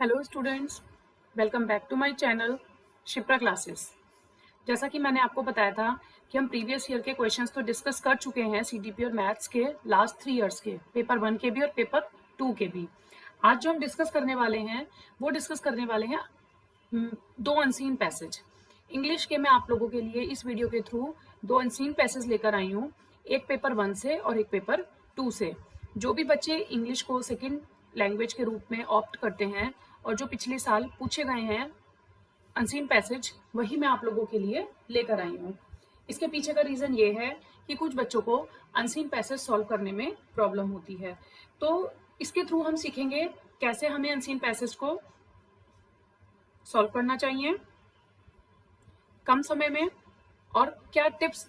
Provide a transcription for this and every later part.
Hello students, welcome back to my channel Shipra classes. जैसा कि मैंने आपको बताया था कि हम प्रीवियस ईयर के क्वेश्चंस तो डिस्कस कर चुके हैं सीटीपी और मैथ्स के लास्ट 3 इयर्स के, पेपर 1 के भी और पेपर 2 के भी। आज जो हम डिस्कस करने वाले हैं वो डिस्कस करने वाले हैं दो अनसीन पैसेज। इंग्लिश के मैं आप लोगों के लिए इस वीडियो के थ्रू दो अनसीन पैसेज लेकर आई हूँ, एक पेपर 1 से और एक पेपर 2 से। जो भी बच्चे इंग्लिश को सेकेंड लैंग्वेज के रूप में ऑप्ट करते हैं और जो पिछले साल पूछे गए हैं अनसीन पैसेज, वही मैं आप लोगों के लिए लेकर आई हूँ। इसके पीछे का रीज़न ये है कि कुछ बच्चों को अनसीन पैसेज सॉल्व करने में प्रॉब्लम होती है, तो इसके थ्रू हम सीखेंगे कैसे हमें अनसीन पैसेज को सॉल्व करना चाहिए कम समय में, और क्या टिप्स,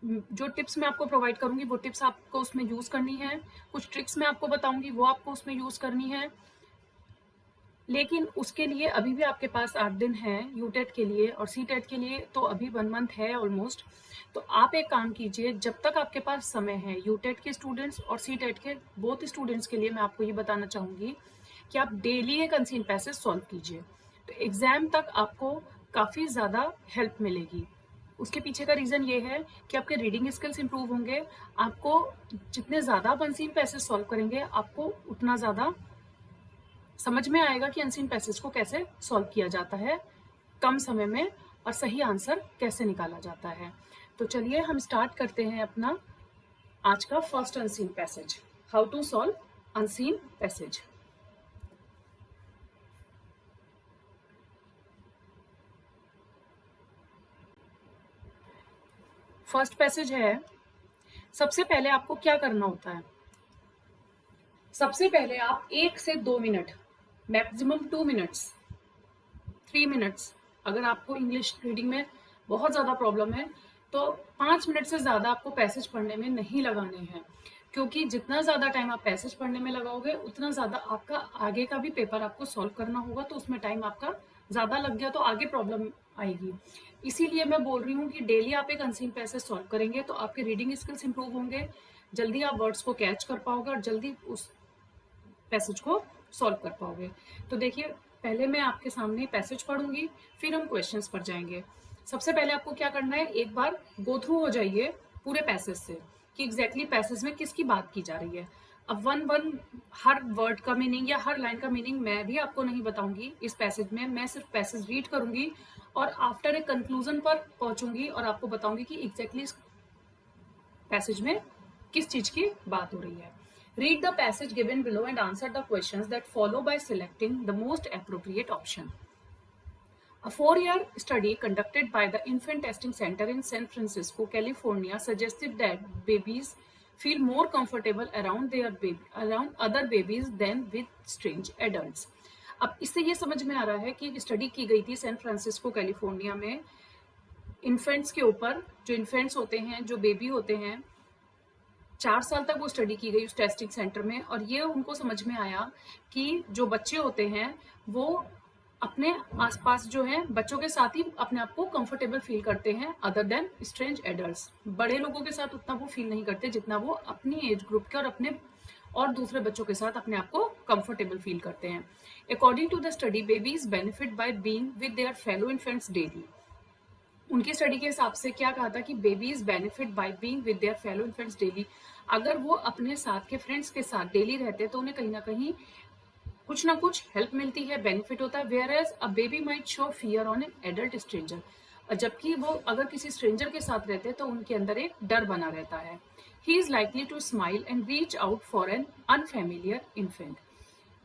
जो टिप्स मैं आपको प्रोवाइड करूंगी वो टिप्स आपको उसमें यूज़ करनी है। कुछ ट्रिक्स मैं आपको बताऊंगी वो आपको उसमें यूज़ करनी है। लेकिन उसके लिए अभी भी आपके पास 8 दिन है यूटेट के लिए, और सी टेट के लिए तो अभी 1 मंथ है ऑलमोस्ट। तो आप एक काम कीजिए, जब तक आपके पास समय है, यूटेट के स्टूडेंट्स और सी टेट के बोथ स्टूडेंट्स के लिए मैं आपको ये बताना चाहूँगी कि आप डेली एक अनसीन पैसेज सॉल्व कीजिए, तो एग्ज़ाम तक आपको काफ़ी ज़्यादा हेल्प मिलेगी। उसके पीछे का रीज़न ये है कि आपके रीडिंग स्किल्स इंप्रूव होंगे। आपको जितने ज़्यादा आप अनसीन पैसेज सॉल्व करेंगे, आपको उतना ज़्यादा समझ में आएगा कि अनसीन पैसेज को कैसे सॉल्व किया जाता है कम समय में, और सही आंसर कैसे निकाला जाता है। तो चलिए हम स्टार्ट करते हैं अपना आज का first unseen passage, how to solve unseen passage. First passage है, सबसे पहले आपको क्या करना होता है। सबसे पहले आप 1 से 2 मिनट, मैक्सिमम 2 मिनट्स, 3 मिनट्स, अगर आपको इंग्लिश रीडिंग में बहुत ज़्यादा प्रॉब्लम है तो 5 मिनट से ज़्यादा आपको पैसेज पढ़ने में नहीं लगाने हैं, क्योंकि जितना ज़्यादा टाइम आप पैसेज पढ़ने में लगाओगे उतना ज़्यादा आपका आगे का भी पेपर आपको सॉल्व करना होगा, तो उसमें टाइम आपका ज़्यादा लग गया तो आगे प्रॉब्लम आएगी। इसीलिए मैं बोल रही हूँ कि डेली आप एक अनसीन पैसेज सॉल्व करेंगे तो आपके रीडिंग स्किल्स इंप्रूव होंगे, जल्दी आप वर्ड्स को कैच कर पाओगे और जल्दी उस पैसेज को सॉल्व कर पाओगे। तो देखिए, पहले मैं आपके सामने पैसेज पढ़ूंगी, फिर हम क्वेश्चंस पर जाएंगे। सबसे पहले आपको क्या करना है, एक बार गो थ्रू हो जाइए पूरे पैसेज से कि एग्जैक्टली पैसेज में किसकी बात की जा रही है। अब वन वन हर वर्ड का मीनिंग या हर लाइन का मीनिंग मैं भी आपको नहीं बताऊंगी इस पैसेज में, मैं सिर्फ पैसेज रीड करूंगी और आफ्टर ए कंक्लूजन पर पहुंचूंगी और आपको बताऊंगी कि एग्जैक्टली इस पैसेज में किस चीज की बात हो रही है। Read the passage given below and answer the questions that follow by selecting the most appropriate option. A 4-year study conducted by the Infant Testing Center in San Francisco, California, suggested that babies feel more comfortable around other babies than with strange adults. अब इससे ये समझ में आ रहा है कि study की गई थी सैन फ्रांसिस्को कैलिफोर्निया में इन्फेंट्स के ऊपर। जो इन्फेंट्स होते हैं, जो बेबी होते हैं, 4 साल तक वो स्टडी की गई उस टेस्टिंग सेंटर में, और ये उनको समझ में आया कि जो बच्चे होते हैं वो अपने आसपास जो है बच्चों के साथ ही अपने आप को कंफर्टेबल फील करते हैं, अदर देन स्ट्रेंज एडल्ट्स। बड़े लोगों के साथ उतना वो फील नहीं करते जितना वो अपनी एज ग्रुप के और अपने और दूसरे बच्चों के साथ अपने आप को कंफर्टेबल फील करते हैं। According to the study, babies benefit by being with their fellow infants daily. उनकी स्टडी के हिसाब से क्या कहा था कि babies benefit by being with their fellow infants daily. अगर वो अपने साथ के फ्रेंड्स के साथ डेली रहते हैं तो उन्हें कहीं ना कहीं कुछ ना कुछ हेल्प मिलती है, बेनिफिट होता है। Whereas a baby might show fear on an adult stranger, जबकि वो अगर किसी स्ट्रेंजर के साथ रहते हैं तो उनके अंदर एक डर बना रहता है। He is likely to smile and reach out for an unfamiliar infant.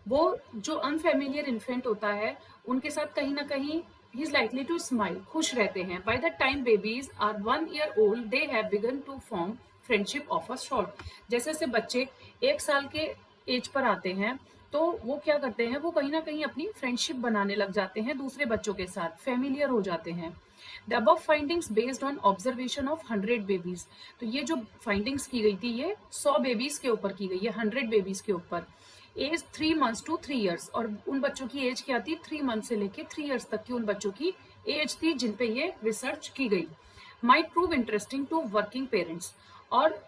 वो जो अनफेमिलियर इन्फेंट होता है उनके साथ कहीं ना कहीं he is likely to smile, खुश रहते हैं। By the time babies are 1 year old, they have begun to form friendship of a sort. जैसे जैसे बच्चे 1 साल के एज पर आते हैं तो वो क्या करते हैं, वो कहीं ना कहीं अपनी फ्रेंडशिप बनाने लग जाते हैं दूसरे बच्चों के साथ, फेमिलियर हो जाते हैं। The above findings based on observation of 100 babies. तो ये जो फाइंडिंग्स की गई थी ये 100 बेबीज के ऊपर की गई है, 100 बेबीज के ऊपर, एज 3 months to 3 years, और उन बच्चों की एज क्या थी, 3 months से लेके 3 years तक की उन बच्चों की एज थी जिन पे ये रिसर्च की गई। Might prove interesting to working parents, और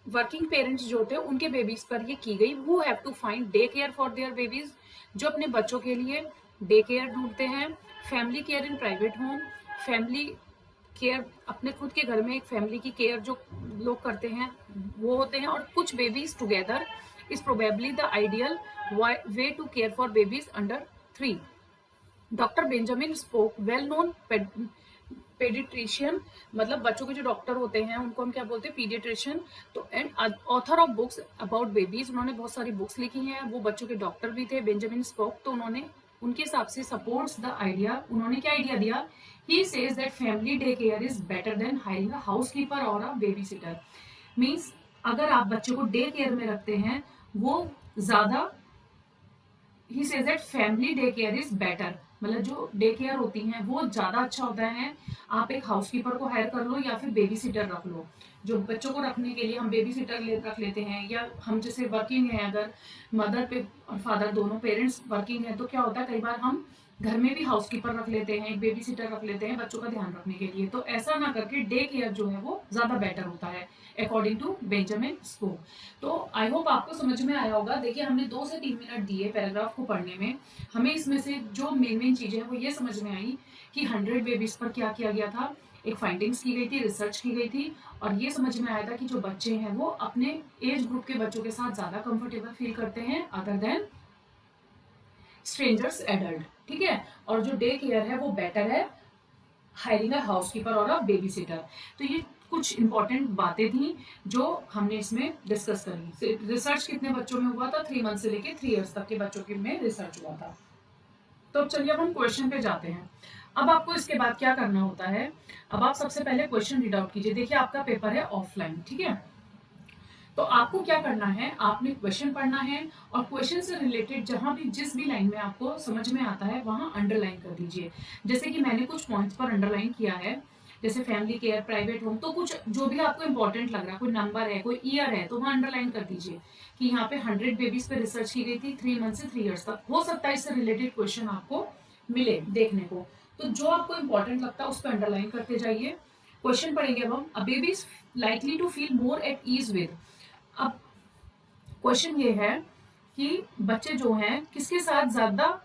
वर्किंग पेरेंट्स जो होते हैं उनके बेबीज पर ये की गई, वो have to find day care for their babies, जो अपने बच्चों के लिए डे केयर ढूंढते हैं, family care in private home, family care अपने खुद के घर में एक फैमिली की केयर जो लोग करते हैं वो होते हैं, और कुछ babies together is probably the ideal way to care for babies under 3। Doctor Benjamin Spock well known pediatrician, मतलब बच्चों के जो डॉक्टर होते हैं उनको हम क्या बोलते हैं, पीडियाट्रिशियन। तो and author of books about babies, उन्होंने बहुत सारी बुक्स लिखी हैं, वो बच्चों के डॉक्टर भी थे, बेंजामिन स्पोक। तो उन्होंने उनके हिसाब से सपोर्ट्स द आइडिया, उन्होंने क्या आइडिया दिया, he says that family day care is better than hiring a house keeper और अ बेबी सिटर। मीन्स अगर आप बच्चे को डे केयर में रखते हैं वो ज्यादा, he says that family day care is better, मतलब जो डे केयर होती हैं वो ज्यादा अच्छा होता है। आप एक हाउसकीपर को हायर कर लो या फिर बेबी सिटर रख लो। जो बच्चों को रखने के लिए हम बेबी सिटर रख लेते हैं, या हम जैसे वर्किंग है, अगर मदर पे और फादर दोनों पेरेंट्स वर्किंग है, तो क्या होता है कई बार हम घर में भी हाउसकीपर रख लेते हैं, एक बेबी सिटर रख लेते हैं बच्चों का ध्यान रखने के लिए। तो ऐसा ना करके डे केयर जो है वो ज्यादा बेटर होता है अकॉर्डिंग टू बेंजामिन स्पोक। तो आई होप आपको समझ में आया होगा। देखिए हमने 2 से 3 मिनट दिए पैराग्राफ को पढ़ने में, हमें इसमें से जो मेन चीजें हैं वो ये समझ में आई कि 100 बेबीज पर क्या किया गया था, एक फाइंडिंग्स की गई थी, रिसर्च की गई थी, और ये समझ में आया था कि जो बच्चे हैं वो अपने एज ग्रुप के बच्चों के साथ ज्यादा कंफर्टेबल फील करते हैं अदर देन स्ट्रेंजर्स एडल्ट। ठीक है, और जो डे केयर है वो बेटर है हायरिंग अ हाउसकीपर और अ बेबी सिटर। तो ये कुछ इंपॉर्टेंट बातें थी जो हमने इसमें डिस्कस करी। रिसर्च कितने बच्चों में हुआ था, 3 मंथ से लेके 3 इयर्स तक के बच्चों के में रिसर्च हुआ था। तो चलिए अब हम क्वेश्चन पे जाते हैं। अब आपको इसके बाद क्या करना होता है, अब आप सबसे पहले क्वेश्चन रीड आउट कीजिए। देखिए आपका पेपर है ऑफलाइन, ठीक है, तो आपको क्या करना है, आपने क्वेश्चन पढ़ना है और क्वेश्चन से रिलेटेड जहां भी जिस भी लाइन में आपको समझ में आता है वहां अंडरलाइन कर दीजिए। जैसे कि मैंने कुछ पॉइंट्स पर अंडरलाइन किया है, जैसे फैमिली केयर, प्राइवेट होम, तो कुछ जो भी आपको इंपॉर्टेंट लग रहा है, कोई नंबर है, कोई ईयर है, तो वहां अंडरलाइन कर दीजिए कि यहाँ पे 100 बेबीज पे रिसर्च की गई थी 3 मंथ से 3 ईयर्स तक। हो सकता है इससे रिलेटेड क्वेश्चन आपको मिले देखने को, तो जो आपको इंपॉर्टेंट लगता है उस पर अंडरलाइन करते जाइए। क्वेश्चन पढ़ेंगे अब हम, a baby is likely to feel more at ease with. अब क्वेश्चन ये है कि बच्चे जो हैं किसके साथ ज्यादा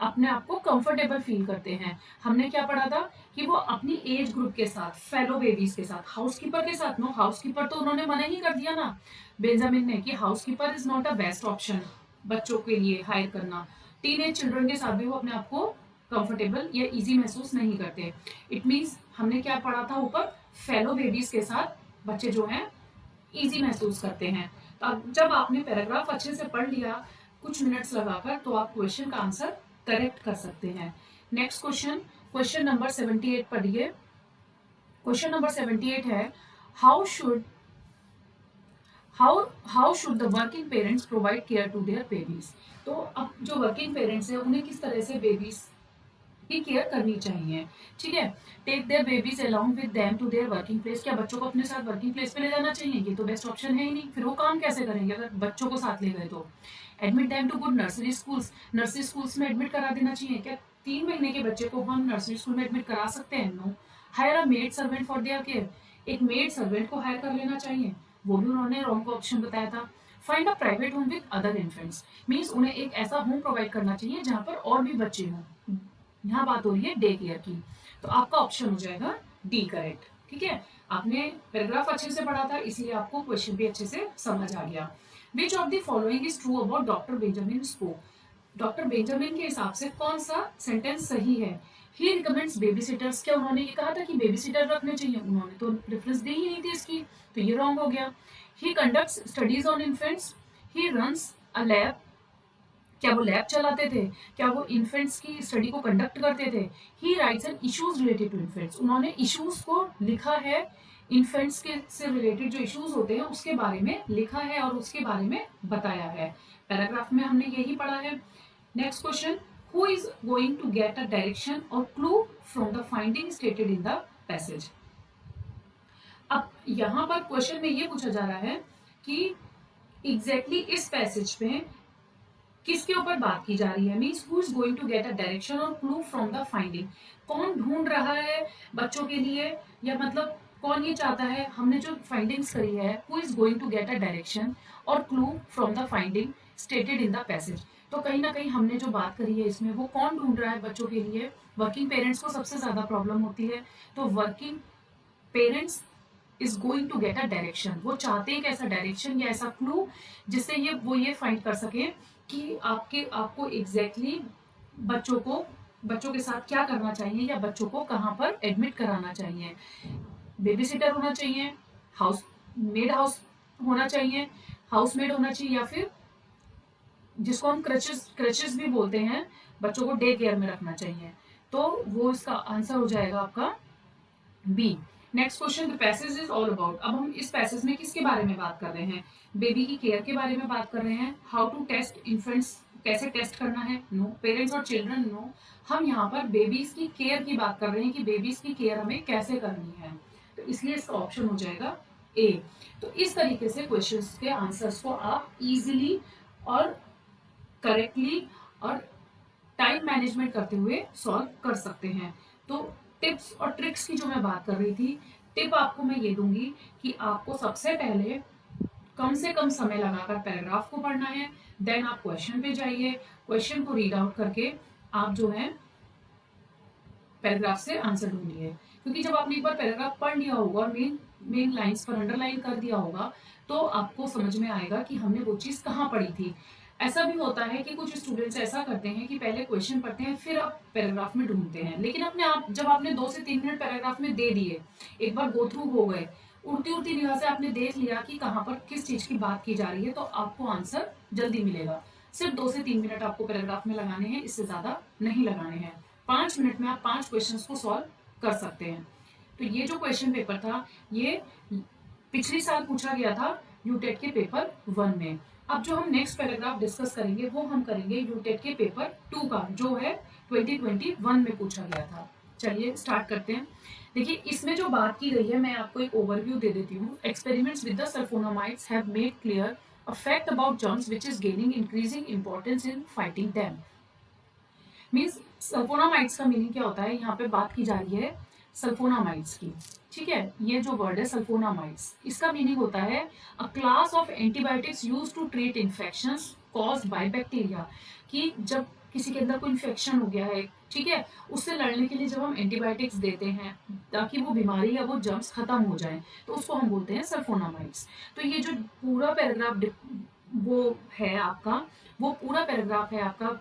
अपने आप को कंफर्टेबल फील करते हैं। हमने क्या पढ़ा था कि वो अपनी एज ग्रुप के साथ, फेलो बेबीज के साथ, हाउसकीपर के साथ। नो, हाउसकीपर तो उन्होंने मना ही कर दिया ना बेंजामिन ने कि housekeeper is not a best option बच्चों के लिए हायर करना। टीन चिल्ड्रन के साथ भी वो अपने आप को कंफर्टेबल या इजी महसूस नहीं करते। इट मीन्स हमने क्या पढ़ा था ऊपर, फेलो बेबीज के साथ बच्चे जो हैं इजी महसूस करते हैं। तो अब जब आपने पैराग्राफ अच्छे से पढ़ लिया कुछ मिनट्स लगाकर, तो आप क्वेश्चन का आंसर करेक्ट कर सकते हैं। नेक्स्ट क्वेश्चन, क्वेश्चन नंबर 78 पढ़िए। क्वेश्चन नंबर 78 है, how should how should the working parents provide care to their babies. तो अब जो वर्किंग पेरेंट्स है उन्हें किस तरह से बेबीज की केयर करनी चाहिए। ठीक है, take their babies along with them to their working place. क्या बच्चों को अपने साथ वर्किंग प्लेस पे ले जाना चाहिए? ये तो बेस्ट ऑप्शन है ही नहीं, फिर वो काम कैसे करेंगे अगर बच्चों को साथ ले गए तो। Admit them to good nursery schools, nursery schools में एडमिट करा देना चाहिए। क्या 3 महीने के बच्चे को हम नर्सरी स्कूल में एडमिट करा सकते हैं? No. Hire a maid servant for their care, एक मेड सर्वेंट को हायर कर लेना चाहिए, वो भी उन्होंने रॉन्ग ऑप्शन बताया था। Find a private home with other infants, means उन्हें एक ऐसा होम प्रोवाइड करना चाहिए जहां पर और भी बच्चे हों। यहाँ बात हो रही है डे केयर की, तो आपका ऑप्शन हो जाएगा डी करेक्ट। ठीक है, आपने पैराग्राफ अच्छे से पढ़ा था इसलिए आपको क्वेश्चन भी अच्छे से समझ आ गया। Which of the following is true about doctor Benjamin spoke. Doctor Benjamin के हिसाब से कौन सा सेंटेंस सही है। ही रिकमेंड्स बेबी सिटर्स, क्या उन्होंने ये कहा था कि बेबी सिटर रखने चाहिए? उन्होंने तो प्रेफरेंस दी ही नहीं थी इसकी, तो ये रॉन्ग हो गया। He conducts studies on infants, he runs a lab, क्या वो लैब चलाते थे? क्या वो इन्फेंट्स की स्टडी को कंडक्ट करते थे? He writes an issues related to infants, उन्होंने इश्यूज को लिखा है, इन्फेंट्स के से रिलेटेड जो इश्यूज होते हैं उसके बारे में लिखा है और उसके बारे में बताया है। पैराग्राफ में हमने यही पढ़ा है। Next question, who is going to get a direction और clue from the finding stated in the passage. अब यहाँ पर क्वेश्चन में ये पूछा जा रहा है कि एग्जैक्टली इस पैसेज में किसके ऊपर बात की जा रही है, means who is going to get a direction और क्लू फ्रॉम द फाइंडिंग। कौन ढूंढ रहा है बच्चों के लिए, या मतलब कौन ये चाहता है, हमने जो फाइंडिंग्स करी है, who is going to get a direction और clue from the finding stated in the passage. तो कहीं ना कहीं हमने जो बात करी है इसमें, वो कौन ढूंढ रहा है बच्चों के लिए, वर्किंग पेरेंट्स को सबसे ज्यादा प्रॉब्लम होती है। तो working parents is going to get a direction, वो चाहते हैं कि ऐसा डायरेक्शन या ऐसा क्लू जिससे ये फाइंड कर सके कि आपको एग्जैक्टली बच्चों के साथ क्या करना चाहिए, या बच्चों को कहाँ पर एडमिट कराना चाहिए। बेबी सिटर होना चाहिए, हाउस होना चाहिए, हाउसमेड होना चाहिए, या फिर जिसको हम क्रचेस भी बोलते हैं, बच्चों को डे केयर में रखना चाहिए। तो वो इसका आंसर हो जाएगा आपका B. Next question, the passage is all about. अब हम इस पैसेज में किसके बारे में बात कर रहे हैं, बेबी की केयर के बारे में बात कर रहे हैं। हाउ टू टेस्ट इन्फेंट्स, कैसे टेस्ट करना है, नो। पेरेंट्स और चिल्ड्रन, नो। हम यहाँ पर बेबीज की केयर की बात कर रहे हैं कि बेबीज की केयर हमें कैसे करनी है, तो इसलिए इसका ऑप्शन हो जाएगा ए। तो इस तरीके से क्वेश्चंस के आंसर्स को आप इजीली और करेक्टली और टाइम मैनेजमेंट करते हुए सॉल्व कर सकते हैं। तो टिप्स और ट्रिक्स की जो मैं बात कर रही थी, टिप आपको मैं ये दूंगी कि आपको सबसे पहले कम से कम समय लगाकर पैराग्राफ को पढ़ना है, देन आप क्वेश्चन पे जाइए, क्वेश्चन को रीड आउट करके आप जो है पैराग्राफ से आंसर ढूंढिए। क्योंकि जब आपने एक बार पैराग्राफ पढ़ लिया होगा और मेन मेन लाइंस पर अंडरलाइन कर दिया होगा, तो आपको समझ में आएगा कि हमने वो चीज़ कहाँ पढ़ी थी। ऐसा भी होता है कि कुछ स्टूडेंट्स ऐसा करते हैं कि पहले क्वेश्चन पढ़ते हैं, फिर आप पैराग्राफ में ढूंढते हैं, लेकिन अपने आप जब आपने 2 से 3 मिनट पैराग्राफ में दे दिए, एक बार गो थ्रू हो गए, उड़ती उड़ती निगाह से आपने देख लिया कि कहाँ पर किस चीज़ की बात की जा रही है, तो आपको आंसर जल्दी मिलेगा। सिर्फ 2 से 3 मिनट आपको पैराग्राफ में लगाने हैं, इससे ज़्यादा नहीं लगाने हैं। 5 मिनट में आप 5 क्वेश्चंस को सॉल्व कर सकते हैं। तो ये जो क्वेश्चन पेपर था, ये पिछले साल पूछा गया था यूटेट के पेपर 1 में। अब जो हम नेक्स्ट पैराग्राफ डिस्कस करेंगे, वो हम करेंगे यूटेट के पेपर 2 का, जो है 2021 में पूछा गया था। चलिए स्टार्ट करते हैं। देखिए, इसमें जो बात की गई है, मैं आपको एक ओवरव्यू दे देती हूँ। Experiments with the sulphonamides have made clear a fact about germs which is gaining increasing importance in fighting them. Means sulphonamides का मीनिंग क्या होता है, यहाँ पे बात की जा रही है सल्फोनामाइड्स की। ठीक है, ये जो वर्ड है सल्फोनामाइड्स, इसका मीनिंग होता है a class of antibiotics used to treat infections caused by bacteria. कि जब किसी के अंदर कोई इन्फेक्शन हो गया है, ठीक है, उससे लड़ने के लिए जब हम एंटीबायोटिक्स देते हैं ताकि वो बीमारी या वो जर्म्स खत्म हो जाए, तो उसको हम बोलते हैं सल्फोनामाइड्स। तो ये जो पूरा पैराग्राफ वो है आपका, वो पूरा पैराग्राफ है आपका,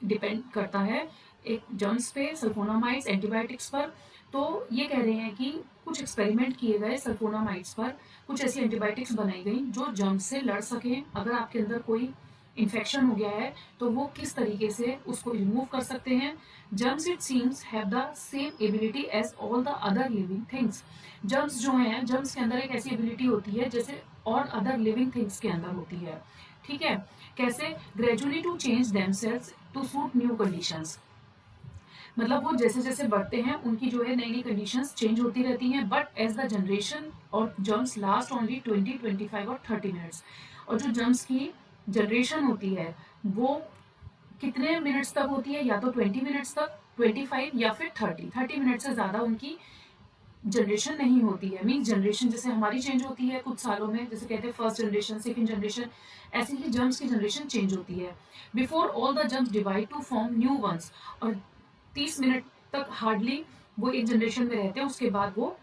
डिपेंड करता है एक जर्म्स पे, सल्फोनामाइड्स, एंटीबायोटिक्स पर। तो ये कह रहे हैं कि कुछ एक्सपेरिमेंट किए गए सल्फोनामाइड्स पर, कुछ ऐसी एंटीबायोटिक्स बनाई गई जो जर्म्स से लड़ सकें। अगर आपके अंदर कोई इन्फेक्शन हो गया है तो वो किस तरीके से उसको रिमूव कर सकते हैं। Germs it seems have the same ability as all the other living things. Germs जो हैं, जर्म्स के अंदर एक ऐसी एबिलिटी होती है जैसे और अदर लिविंग थिंग्स के अंदर होती है। ठीक है, कैसे, gradually to change themselves to suit new conditions. मतलब वो जैसे जैसे बढ़ते हैं, उनकी जो है नई नई कंडीशंस चेंज होती रहती हैं। बट एज द जनरेशन और जर्म्स लास्ट ओनली 20, 25 और 30 मिनट्स। और जो जर्म्स की जनरेशन होती है वो कितने मिनट्स तक होती है, या तो 20 मिनट्स तक, 25 या फिर 30 मिनट से ज़्यादा उनकी जनरेशन नहीं होती है। मीन्स जनरेशन जैसे हमारी चेंज होती है कुछ सालों में, जैसे कहते हैं फर्स्ट जनरेशन, सेकंड जनरेशन, ऐसे ही जर्म्स की जनरेशन चेंज होती है। Before all the germs divide two form new ones. और 30 मिनट तक हार्डली वो एक जनरेशन में रहते हैं, उसके बाद वो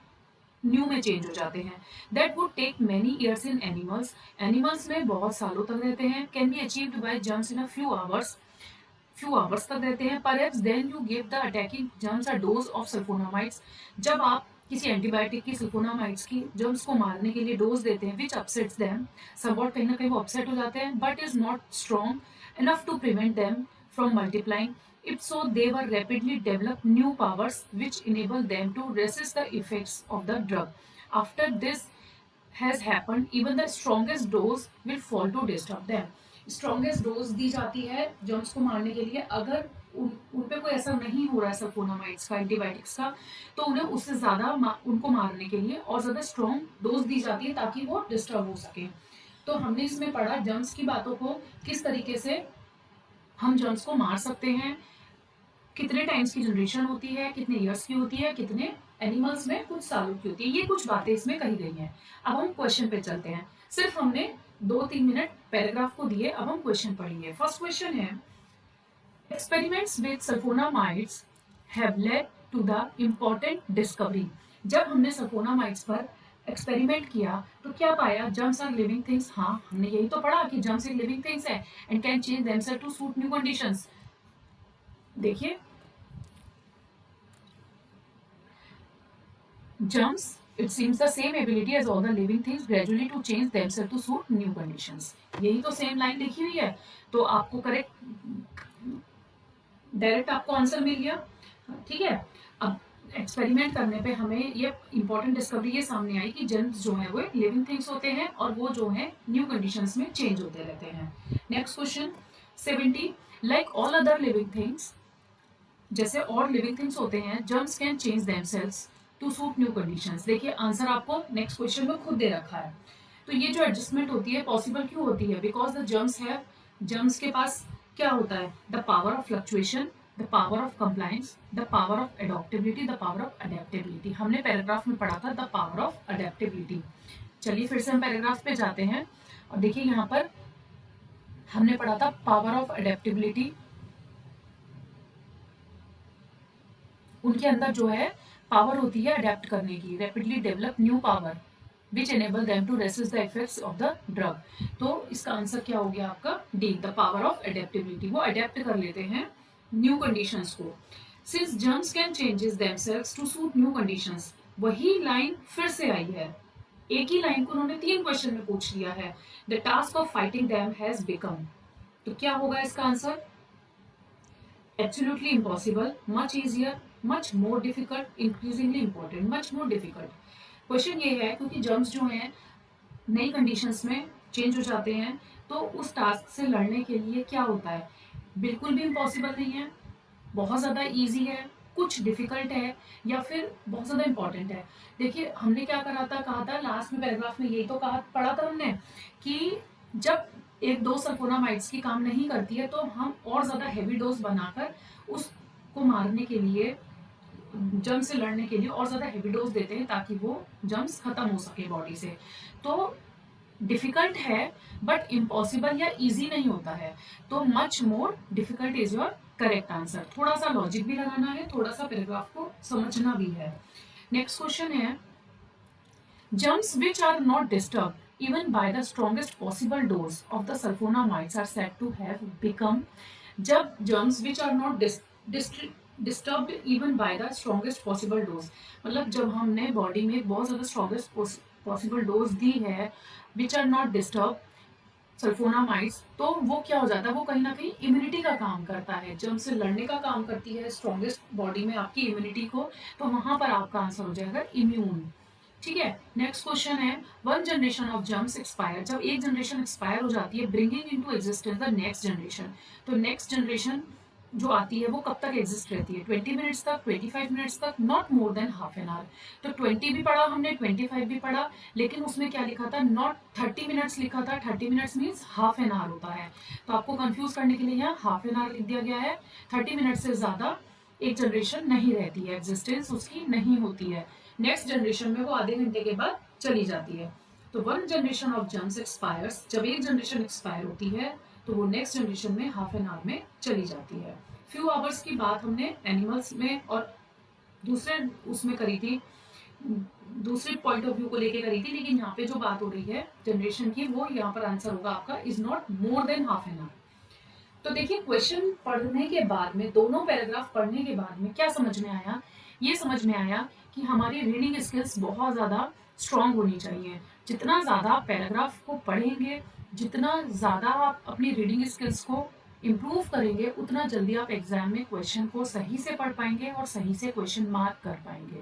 न्यू में चेंज हो जाते हैं। That would take many years in animals. Animals में बहुत सालों तक रहते हैं। Can be achieved by germs in a few hours तक रहते हैं। Perhaps then you give the attacking germs a dose of sulphonamides. जब आप किसी एंटीबायोटिक की सल्फोनामाइड्स की जर्म्स को मारने के लिए डोज देते हैं, विच अपसेट्स देम समवॉट, कहीं ना कहीं वो अपसेट हो जाते हैं, but is not strong enough to prevent them from multiplying. If so, they were rapidly develop new powers which enable them to resist the effects of the drug. After this has happened, even the strongest dose will fall to disturb them. Strongest dose दी जाती है germs को मारने के लिए। अगर उन पे कोई असर नहीं हो रहा है सल्फोनामाइड्स का, एंटीबायोटिक्स का, तो उन्हें उससे ज़्यादा उनको मारने के लिए और ज़्यादा स्ट्रॉन्ग डोज दी जाती है ताकि वो डिस्टर्ब हो सके। तो हमने इसमें पढ़ा जर्म्स की बातों को, किस तरीके से हम जर्म्स को मार सकते हैं, कितने टाइम्स की जनरेशन होती है, कितने ईयर्स की होती है, कितने एनिमल्स में कुछ सालों की होती है। ये कुछ बातें इसमें कही गई हैं। अब हम क्वेश्चन पे चलते हैं। सिर्फ हमने 2-3 मिनट पैराग्राफ को दिए, अब हम क्वेश्चन पढ़ेंगे। फर्स्ट क्वेश्चन है, experiments with sulphonamides have led to the important discovery. जब हमने सल्फोनामाइड्स पर एक्सपेरिमेंट किया तो क्या पाया? Germs are living things. हाँ, हमने यही तो पढ़ा कि जर्म्स एक लिविंग थिंग्स है and can change themself to suit new conditions. देखिए, germs, it seems the same ability as all the living things gradually to change themselves to suit new conditions। यही तो सेम लाइन लिखी हुई है, तो आपको correct direct आपको answer मिल गया। ठीक है, अब एक्सपेरिमेंट करने पे हमें ये इंपॉर्टेंट डिस्कवरी ये सामने आई कि जर्म्स जो है वो एक लिविंग थिंग्स होते हैं और वो जो है न्यू कंडीशंस में चेंज होते रहते हैं। Next question 70, like all other living things, जैसे और लिविंग थिंग्स होते हैं, germs can change themselves to suit new conditions. देखिए आंसर आपको नेक्स्ट क्वेश्चन में खुद दे रखा है। तो ये जो एडजस्टमेंट होती है पॉसिबल क्यों होती है? बिकॉज द जर्म्स है, जर्म्स के पास क्या होता है? The power of fluctuation, the power of compliance, the power of adaptability, the power of adaptability. हमने पैराग्राफ में पढ़ा था द पावर ऑफ अडेप्टेबिलिटी। चलिए फिर से हम पैराग्राफ पे जाते हैं और देखिए यहाँ पर हमने पढ़ा था पावर ऑफ अडेप्टेबिलिटी। उनके अंदर जो है पावर होती है अडेप्ट करने की, rapidly develop new power which enable them to resist the effects of the drug. तो इसका आंसर क्या हो गया आपका? D, the power of adaptability. वो अडेप्ट कर लेते हैं न्यू कंडीशंस को। Since germs can changes themselves to suit new conditions, वही लाइन फिर से आई है। एक ही लाइन को उन्होंने 3 क्वेश्चन में पूछ लिया है। The task of fighting them has become, तो क्या होगा इसका answer? Absolutely impossible, much easier, much more difficult, increasingly important, much more difficult। Question ये है क्योंकि जर्म्स जो हैं नई कंडीशंस में चेंज हो जाते हैं, तो उस टास्क से लड़ने के लिए क्या होता है? बिल्कुल भी इम्पॉसिबल नहीं है, बहुत ज़्यादा ईजी है, कुछ डिफिकल्ट है, या फिर बहुत ज़्यादा इंपॉर्टेंट है। देखिए हमने क्या कहा था लास्ट में पैराग्राफ में, यही तो पढ़ा था हमने कि जब एक डोज सल्फोनामाइड्स की काम नहीं करती है तो हम और ज़्यादा हैवी डोज बनाकर उसको मारने के लिए, जर्म्स से लड़ने के लिए और ज़्यादा हैवी डोज देते हैं ताकि वो जर्म्स खत्म हो सके बॉडी से। तो डिफिकल्ट है बट इम्पॉसिबल या इजी नहीं होता है। तो much more difficult is your correct answer. थोड़ा सा लॉजिक भी लगाना है, थोड़ा सा पैराग्राफ को समझना भी है। नेक्स्ट क्वेश्चन है, germs which are not disturbed even by the strongest possible dose of the sulfonamides are said to have become। जब germs which are not disturbed even by the strongest possible dose, मतलब जब हमने body में बहुत ज़्यादा strongest possible dose दी है, which are not disturbed sulphonamides, तो वो क्या हो जाता है? वो कहीं ना कहीं इम्यूनिटी का काम करता है, जर्म से लड़ने का काम करती है, स्ट्रॉन्गेस्ट बॉडी में आपकी इम्यूनिटी को, तो वहां पर आपका आंसर हो जाएगा इम्यून। ठीक है, नेक्स्ट क्वेश्चन है, one generation of germs expire. जब एक जनरेशन एक्सपायर हो जाती है, bringing into existence the next generation. तो नेक्स्ट जनरेशन जो आती है वो कब तक एग्जिस्ट रहती है? 20 मिनट्स तक, 25 मिनट्स तक, not more than half an hour. तो 20 भी पढ़ा हमने, 25 भी पढ़ा, लेकिन उसमें क्या लिखा था? नॉट 30 मिनट्स लिखा था। 30 minutes means half an hour होता है, तो आपको कंफ्यूज करने के लिए यहाँ हाफ एन आवर लिख दिया गया है। 30 मिनट से ज़्यादा एक जनरेशन नहीं रहती है, एग्जिस्टेंस उसकी नहीं होती है। नेक्स्ट जनरेशन में वो आधे घंटे के बाद चली जाती है। तो one generation of germs expires, जब एक जनरेशन एक्सपायर होती है तो वो नेक्स्ट जनरेशन में हाफ एन आवर में चली जाती है। फ्यू आवर्स की बात हमने एनिमल्स में और दूसरे उसमें करी थी, दूसरे पॉइंट ऑफ व्यू को लेके करी थी, लेकिन यहाँ पे जो बात हो रही है जनरेशन की, वो यहाँ पर आंसर होगा आपका is not more than half an hour. तो देखिए क्वेश्चन पढ़ने के बाद में, दोनों पैराग्राफ पढ़ने के बाद में क्या समझ में आया? ये समझ में आया कि हमारी रीडिंग स्किल्स बहुत ज़्यादा स्ट्रांग होनी चाहिए। जितना ज़्यादा आप पैराग्राफ को पढ़ेंगे, जितना ज़्यादा आप अपनी रीडिंग स्किल्स को इम्प्रूव करेंगे, उतना जल्दी आप एग्जाम में क्वेश्चन को सही से पढ़ पाएंगे और सही से क्वेश्चन मार्क कर पाएंगे।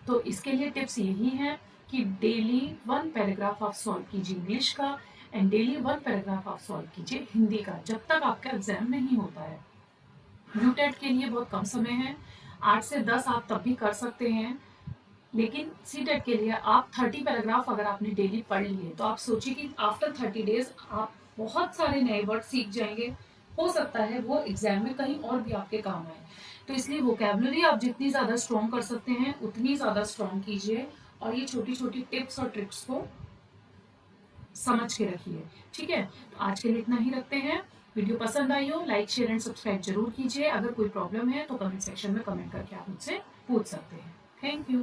तो इसके लिए टिप्स यही हैं कि डेली 1 पैराग्राफ आप सॉल्व कीजिए इंग्लिश का एंड डेली 1 पैराग्राफ आप सॉल्व कीजिए हिंदी का, जब तक आपका एग्जाम नहीं होता है। यूटेट के लिए बहुत कम समय है, 8 से 10 आप तब भी कर सकते हैं, लेकिन सीटेट के लिए आप 30 पैराग्राफ अगर आपने डेली पढ़ लिए तो आप सोचिए कि आफ्टर 30 डेज आप बहुत सारे नए वर्ड सीख जाएंगे, हो सकता है वो एग्जाम में कहीं और भी आपके काम आए। तो इसलिए वोकैबुलरी आप जितनी ज़्यादा स्ट्रॉन्ग कर सकते हैं उतनी ज़्यादा स्ट्रॉन्ग कीजिए, और ये छोटी छोटी टिप्स और ट्रिक्स को समझ के रखिए। ठीक है, तो आज के लिए इतना ही रखते हैं। वीडियो पसंद आई हो लाइक शेयर एंड सब्सक्राइब जरूर कीजिए। अगर कोई प्रॉब्लम है तो कमेंट सेक्शन में कमेंट करके आप मुझसे पूछ सकते हैं। Thank you.